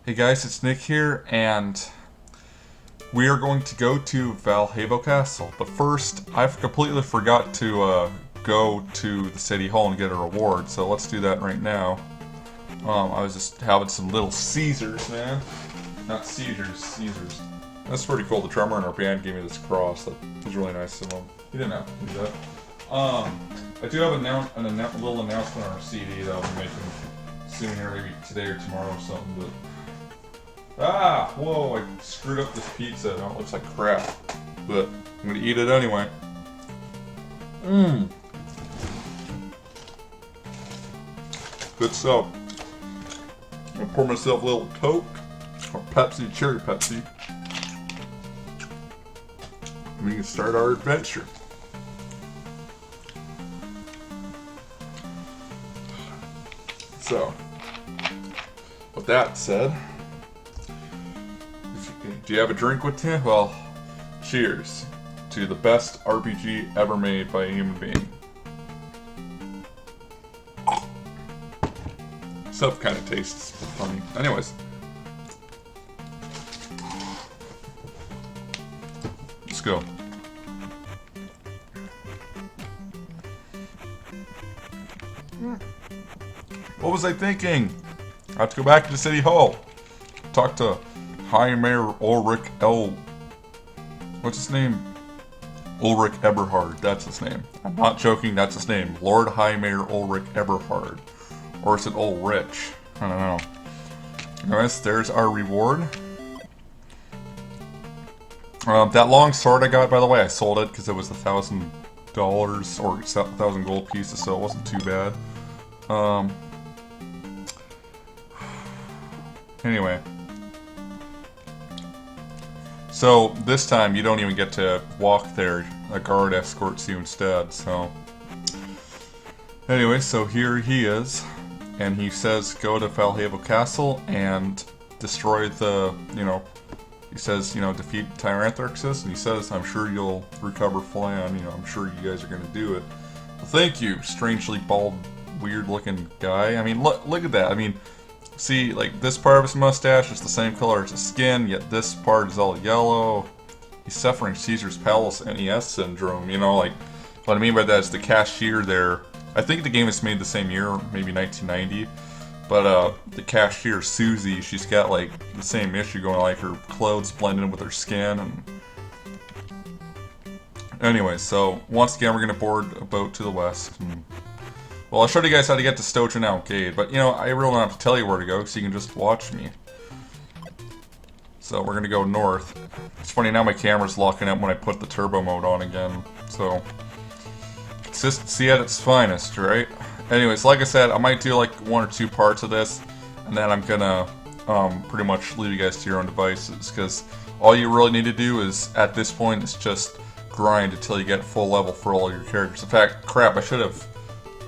Hey guys, it's Nick here, and we are going to go to Valjevo Castle. But first, I completely forgot to go to the City Hall and get a reward, so let's do that right now. I was just having some little Caesars, man. Not seizures, Caesars. That's pretty cool. The drummer in our band gave me this cross. That was really nice of him. He didn't have to do that. I do have a little announcement on our CD that I'll be making soon here, maybe today or tomorrow or something, but... Whoa, I screwed up this pizza. Now it looks like crap. But I'm gonna eat it anyway. Good stuff. I'm gonna pour myself a little Coke, or Pepsi, cherry Pepsi. And we can start our adventure. So, with that said, do you have a drink with you? Well, cheers to the best RPG ever made by a human being. Stuff kind of tastes funny. Anyways. Let's go. What was I thinking? I have to go back to the City Hall. Talk to High Mayor Ulrich What's his name? Ulrich Eberhard, that's his name. I'm not joking, that's his name. Lord High Mayor Ulrich Eberhard. Or is it Ulrich? I don't know. Anyways, there's our reward. That long sword I got, by the way, I sold it because it was $1,000 or 1,000 gold pieces, so it wasn't too bad. Anyway. So, this time you don't even get to walk there. A guard escorts you instead, so... Anyway, so here he is. And he says go to Valjevo Castle and destroy the, he says, defeat Tyrantharxis. And he says, I'm sure you'll recover Flan, I'm sure you guys are going to do it. Well, thank you, strangely bald, weird-looking guy. I mean, look at that. I mean... See, like, this part of his mustache is the same color as his skin, yet this part is all yellow. He's suffering Caesar's Palace NES syndrome, like, what I mean by that is the cashier there. I think the game is made the same year, maybe 1990, but, the cashier, Susie, she's got, like, the same issue going, like, her clothes blend in with her skin, and... Anyway, so, once again, we're gonna board a boat to the west, and... Well, I showed you guys how to get to Stojanau Gate, but, I really don't have to tell you where to go, so you can just watch me. So, we're gonna go north. It's funny, now my camera's locking up when I put the turbo mode on again, so... Consistency at its finest, right? Anyways, like I said, I might do, like, 1 or 2 parts of this, and then I'm gonna, pretty much leave you guys to your own devices, because all you really need to do is, at this point, is just grind until you get full level for all your characters. In fact, crap, I should have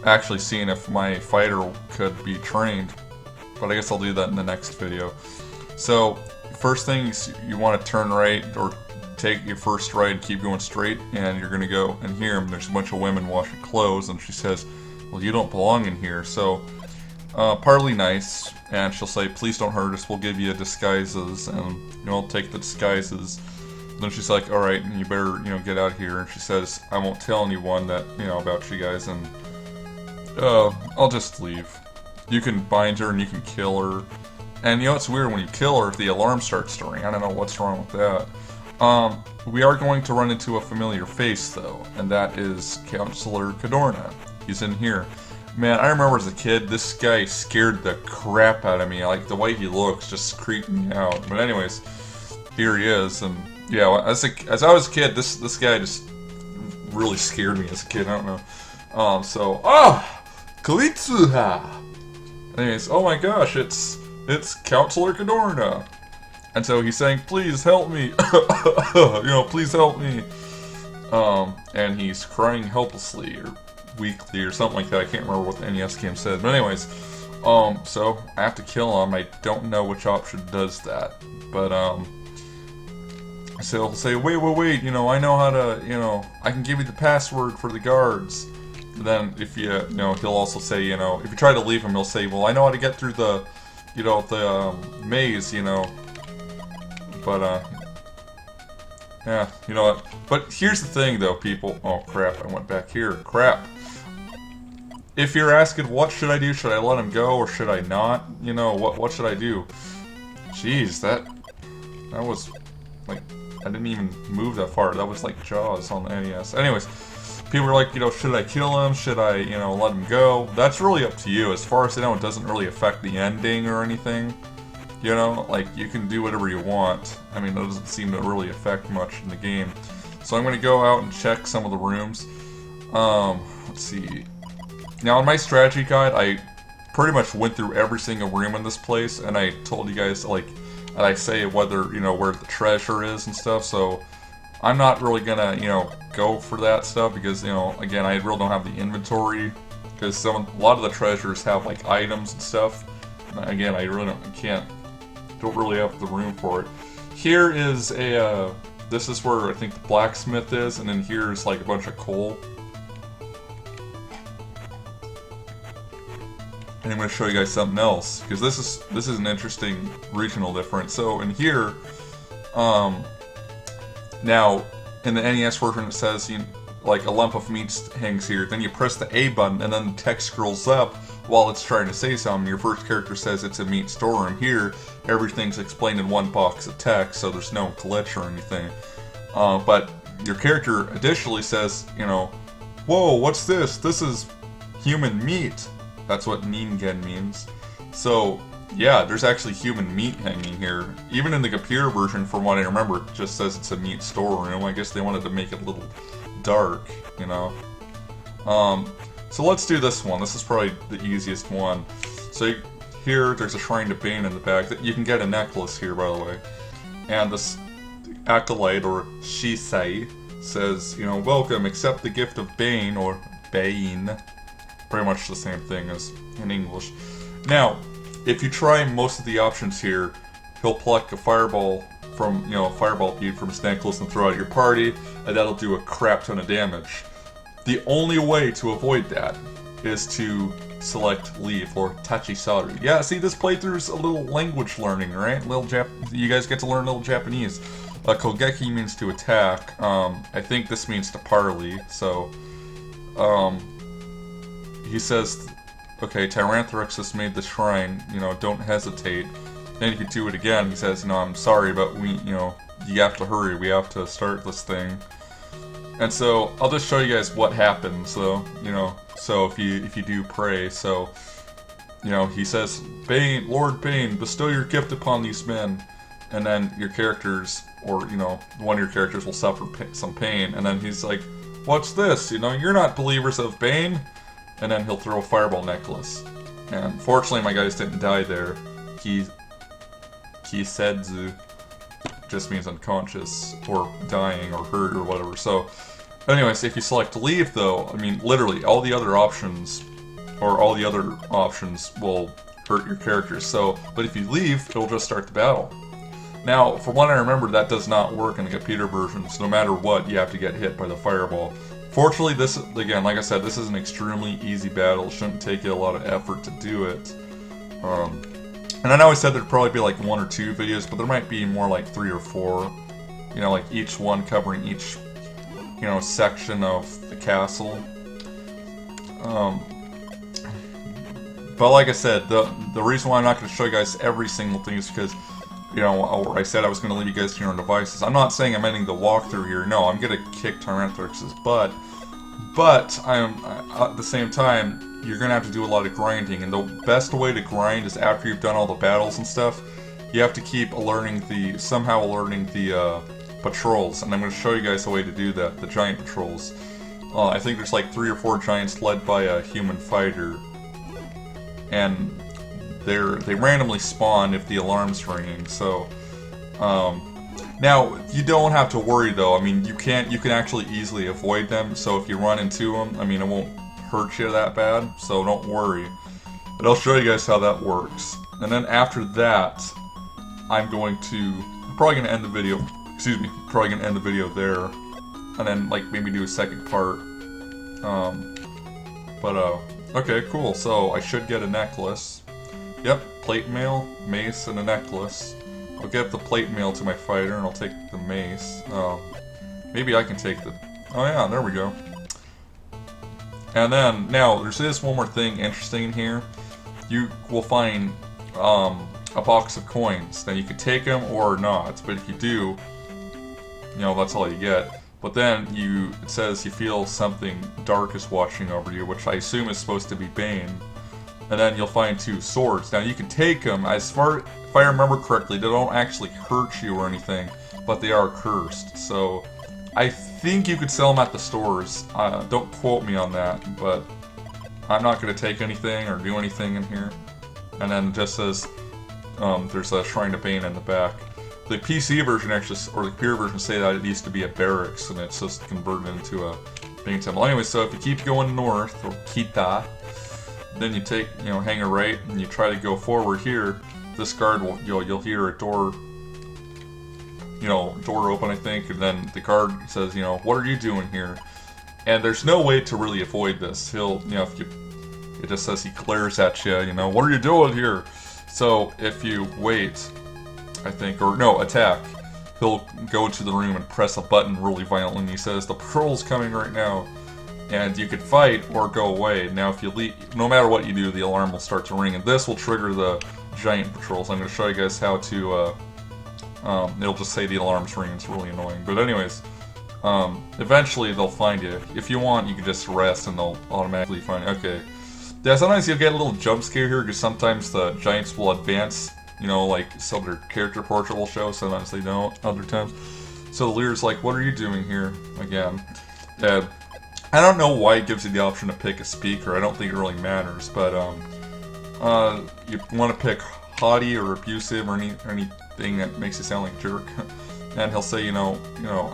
actually seeing if my fighter could be trained, but I guess I'll do that in the next video. So, first thing is you want to turn right, or take your first right and keep going straight, and you're going to go in here, and there's a bunch of women washing clothes, and she says, well, you don't belong in here, so, partly nice, and she'll say, please don't hurt us, we'll give you disguises, and, I'll take the disguises. Then she's like, alright, you better, get out of here, and she says, I won't tell anyone that, about you guys, and I'll just leave. You can bind her and you can kill her. And it's weird, when you kill her, the alarm starts to ring. I don't know what's wrong with that. We are going to run into a familiar face, though, and that is Counselor Cadorna. He's in here. Man, I remember as a kid, this guy scared the crap out of me. Like, the way he looks just creeped me out. But anyways, here he is, and yeah, as I was a kid, this guy just really scared me as a kid, I don't know. Kalitsuha! Anyways, oh my gosh, it's Counselor Cadorna. And so he's saying, please help me. Please help me. And he's crying helplessly, or weakly, or something like that. I can't remember what the NES game said. But anyways, so I have to kill him. I don't know which option does that. But, so he'll say, wait, I know how to, I can give you the password for the guards. Then if he'll also say, if you try to leave him, he'll say, well, I know how to get through the you know, the maze, you know. But yeah, you know what? But here's the thing, though, people. Oh crap! I went back here. Crap. If you're asking what should I do, should I let him go or should I not? You know, what should I do? Jeez, that was like I didn't even move that far. That was like Jaws on the NES. Anyways, people are like, you know, should I kill him? Should I, you know, let him go? That's really up to you. As far as I know, it doesn't really affect the ending or anything. You know, like, you can do whatever you want. I mean, it doesn't seem to really affect much in the game. So I'm going to go out and check some of the rooms. Let's see. Now, in my strategy guide, I pretty much went through every single room in this place, and I told you guys, like, and I say whether, you know, where the treasure is and stuff, so I'm not really gonna, you know, go for that stuff, because, you know, again, I really don't have the inventory, because a lot of the treasures have, like, items and stuff. Again, I really don't really have the room for it. Here is a, this is where I think the blacksmith is, and then here's like a bunch of coal. And I'm going to show you guys something else, because this is an interesting regional difference. So in here, now in the NES version it says like a lump of meat hangs here. Then you press the A button, and then the text scrolls up while it's trying to say something. Your first character says it's a meat storeroom. Here, everything's explained in one box of text, so there's no glitch or anything. But your character additionally says, you know, whoa, what's this? This is human meat. That's what Ningen means. So, yeah, there's actually human meat hanging here. Even in the computer version, from what I remember, it just says it's a meat storeroom. I guess they wanted to make it a little dark, you know. So let's do this one. This is probably the easiest one. So here, there's a shrine to Bane in the back. You can get a necklace here, by the way. And this acolyte, or Shisei, says, you know, welcome, accept the gift of Bane, or Bane. Pretty much the same thing as in English. Now, if you try most of the options here, he'll pluck a fireball from, you know, a fireball bead from his necklace and throw it at your party, and that'll do a crap ton of damage. The only way to avoid that is to select Leave, or Tachisaru. Yeah, see, this playthrough's a little language learning, right? You guys get to learn a little Japanese. Kogeki means to attack. I think this means to parley, so... he says, okay, Tyranthrux has made the shrine, you know, don't hesitate. Then if you do it again, he says, you know, I'm sorry, but you have to hurry, we have to start this thing. And so, I'll just show you guys what happens, so, you know, so if you do pray, so, you know, he says, Bane, Lord Bane, bestow your gift upon these men, and then your characters, or, you know, one of your characters will suffer some pain, and then he's like, what's this, you know, you're not believers of Bane? And then he'll throw a fireball necklace. And fortunately my guys didn't die there. Kisetsu just means unconscious, or dying, or hurt, or whatever. So, anyways, if you select Leave though, I mean, literally, all the other options will hurt your characters. So, but if you leave, it'll just start the battle. Now, from what I remember, that does not work in the computer versions. No matter what, you have to get hit by the fireball. Fortunately, this, again, like I said, this is an extremely easy battle. It shouldn't take you a lot of effort to do it. And I know I said there'd probably be like 1 or 2 videos, but there might be more like 3 or 4. You know, like each one covering each, you know, section of the castle. But like I said, the reason why I'm not going to show you guys every single thing is because, you know, I said I was going to leave you guys to your own devices. I'm not saying I'm ending the walkthrough here. No, I'm going to kick Tyranthrix's butt. But at the same time, you're going to have to do a lot of grinding. And the best way to grind is after you've done all the battles and stuff, you have to keep somehow alerting the patrols. And I'm going to show you guys a way to do that, the giant patrols. I think there's like 3 or 4 giants led by a human fighter. And they randomly spawn if the alarm's ringing, so now you don't have to worry though. I mean, you can actually easily avoid them, so if you run into them, I mean, it won't hurt you that bad, so don't worry. But I'll show you guys how that works. And then after that, I'm probably gonna end the video, there, and then like maybe do a second part. Okay, cool, so I should get a necklace. Yep, plate mail, mace, and a necklace. I'll give the plate mail to my fighter, and I'll take the mace. Maybe I can take the... Oh yeah, there we go. And then, now, there's this one more thing interesting in here. You will find a box of coins. Now, you can take them or not, but if you do, you know, that's all you get. But then, it says you feel something dark is watching over you, which I assume is supposed to be Bane. And then you'll find 2 swords. Now, you can take them, if I remember correctly, they don't actually hurt you or anything, but they are cursed. So, I think you could sell them at the stores. Don't quote me on that, but I'm not going to take anything or do anything in here. And then it just says there's a Shrine to Bane in the back. The PC version actually, or the computer version, say that it used to be a barracks, and it's just converted into a Bane temple. Anyway, so if you keep going north, or Kita, then you take, you know, hang a right, and you try to go forward here. This guard will, you'll hear a door, you know, door open, I think, and then the guard says, you know, what are you doing here? And there's no way to really avoid this. He'll, you know, it just says he glares at you, you know, what are you doing here? So if you wait, I think, or no, attack, he'll go into the room and press a button really violently, and he says, the patrol's coming right now. And you could fight or go away. Now if you leave, no matter what you do, the alarm will start to ring, and this will trigger the giant patrols. I'm going to show you guys how to, it'll just say the alarm's ringing, it's really annoying. But anyways, eventually they'll find you. If you want, you can just rest and they'll automatically find you. Okay. Yeah, sometimes you'll get a little jump scare here, because sometimes the giants will advance, you know, like some of their character portrait will show, sometimes they don't, other times. So the leader's like, what are you doing here? Again. I don't know why it gives you the option to pick a speaker, I don't think it really matters, but, you want to pick haughty or abusive or anything that makes you sound like a jerk. And he'll say, you know,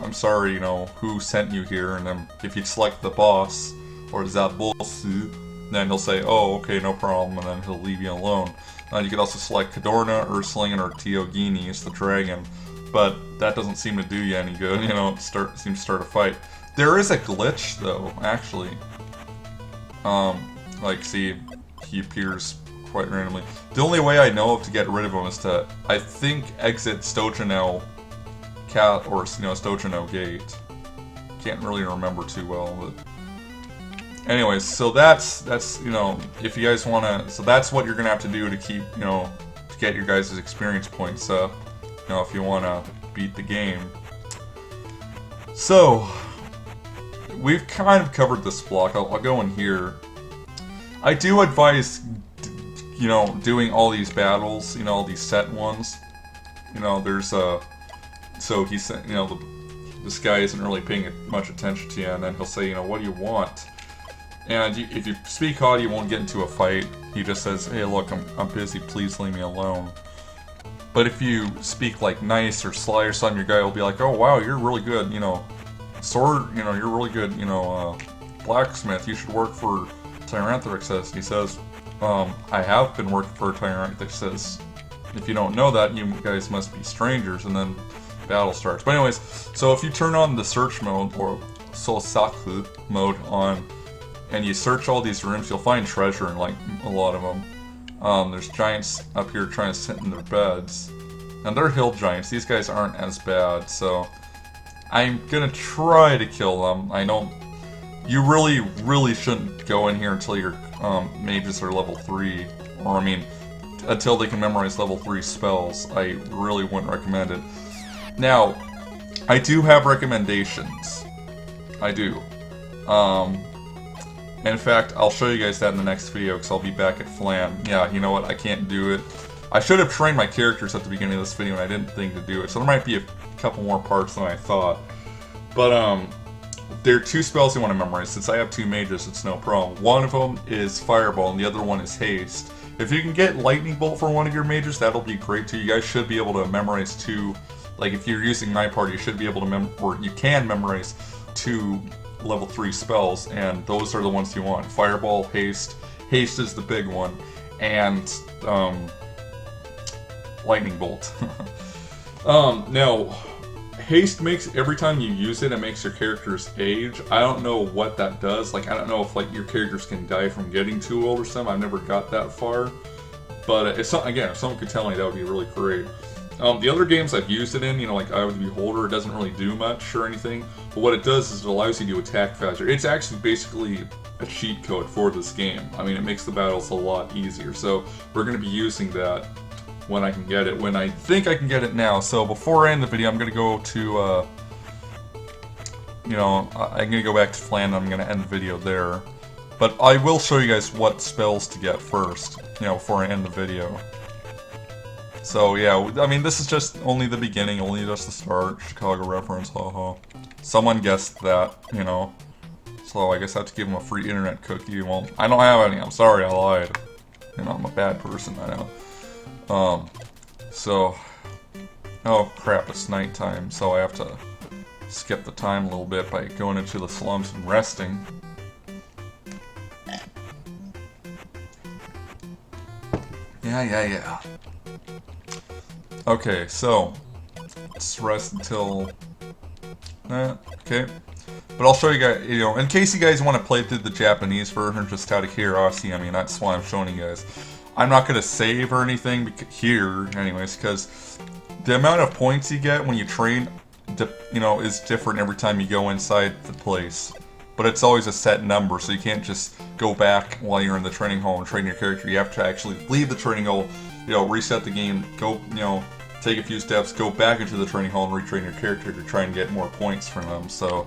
I'm sorry, you know, who sent you here, and then if you select the boss, or Zabulsu, then he'll say, oh, okay, no problem, and then he'll leave you alone. You can also select Cadorna, Ursulingen, or Teogini, it's the dragon, but that doesn't seem to do you any good, you know, seems to start a fight. There is a glitch, though, actually. Like, see, he appears quite randomly. The only way I know of to get rid of him is to, I think, exit Stojano Cat, or, you know, Stojano Gate. Can't really remember too well, but... Anyways, so that's, you know, if you guys want to... So that's what you're going to have to do to keep, you know, to get your guys' experience points up. You know, if you want to beat the game. So... We've kind of covered this block. I'll go in here. I do advise, you know, doing all these battles, you know, all these set ones. You know, there's so he said, you know, this guy isn't really paying much attention to you, and then he'll say, you know, what do you want? And if you speak haughty, you won't get into a fight. He just says, hey, look, I'm busy, please leave me alone. But if you speak like nice or sly or something, your guy will be like, oh wow, you're really good, you know. Sword, you know, you're really good, you know, blacksmith, you should work for Tyranthrixus. He says, I have been working for Tyranthrixus. If you don't know that, you guys must be strangers, and then battle starts. But anyways, so if you turn on the search mode, or Sosaku mode on, and you search all these rooms, you'll find treasure in, like, a lot of them. There's giants up here trying to sit in their beds. And they're hill giants, these guys aren't as bad, so... I'm gonna try to kill them. I know you really shouldn't go in here until your mages are level 3, or I mean, until they can memorize level 3 spells. I really wouldn't recommend it. Now, I do have recommendations. I do. In fact, I'll show you guys that in the next video, because I'll be back at Flan. Yeah, you know what, I can't do it. I should have trained my characters at the beginning of this video, and I didn't think to do it, so there might be a couple more parts than I thought. But, there are 2 spells you want to memorize. Since I have 2 mages, it's no problem. One of them is Fireball, and the other one is Haste. If you can get Lightning Bolt for one of your mages, that'll be great too. You guys should be able to memorize 2. Like, if you're using my party, you should be able to or you can memorize 2 level 3 spells, and those are the ones you want. Fireball, Haste. Haste is the big one. And, Lightning Bolt. Now, Haste makes, every time you use it, it makes your characters age. I don't know what that does. Like, I don't know if, like, your characters can die from getting too old or something. I've never got that far. But if someone could tell me, that would be really great. The other games I've used it in, you know, like Eye of the Beholder, it doesn't really do much or anything. But what it does is it allows you to attack faster. It's actually basically a cheat code for this game. I mean, it makes the battles a lot easier. So we're going to be using that when I can get it. When I think I can get it now. So before I end the video, I'm going to go to, you know, I'm going to go back to Flan and I'm going to end the video there. But I will show you guys what spells to get first, you know, before I end the video. So yeah, I mean, this is just only the beginning, only just the start. Chicago reference, haha. Someone guessed that, you know. So I guess I have to give them a free internet cookie. Well, I don't have any. I'm sorry, I lied. You know, I'm a bad person, I know. So, oh crap, it's nighttime, so I have to skip the time a little bit by going into the slums and resting. Yeah. Okay, so let's rest until okay. But I'll show you guys, you know, in case you guys want to play through the Japanese version, just out of curiosity. I mean, that's why I'm showing you guys. I'm not gonna save or anything here, anyways, because the amount of points you get when you train, you know, is different every time you go inside the place. But it's always a set number, so you can't just go back while you're in the training hall and train your character. You have to actually leave the training hall, you know, reset the game, go, you know, take a few steps, go back into the training hall and retrain your character to try and get more points from them. So,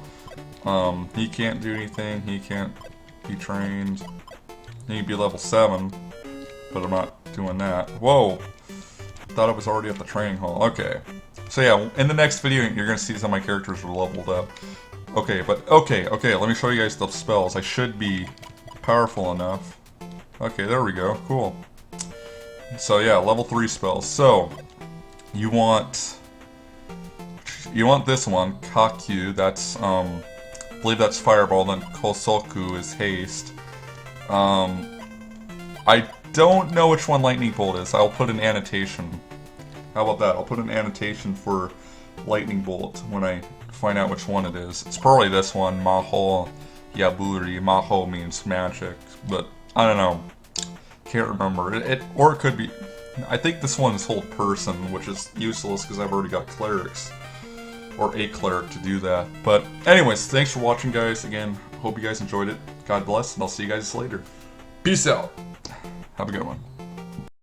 he can't do anything, he can't be trained. He can be level 7, but I'm not doing that. Whoa! Thought I was already at the training hall. Okay. So yeah, in the next video, you're gonna see some of my characters are leveled up. Okay, but okay, let me show you guys the spells. I should be powerful enough. Okay, there we go, cool. So yeah, level 3 spells. So, you want this one, Kakyu, that's, I believe that's Fireball, then Kosoku is Haste. I don't know which one Lightning Bolt is, I'll put an annotation. How about that? I'll put an annotation for Lightning Bolt when I find out which one it is. It's probably this one, Maho Yaburi. Maho means magic, but I don't know. Can't remember. Or it could be... I think this one is Hold Person, which is useless because I've already got clerics. Or a cleric to do that. But anyways, thanks for watching, guys. Again, hope you guys enjoyed it. God bless, and I'll see you guys later. Peace out. Have a good one.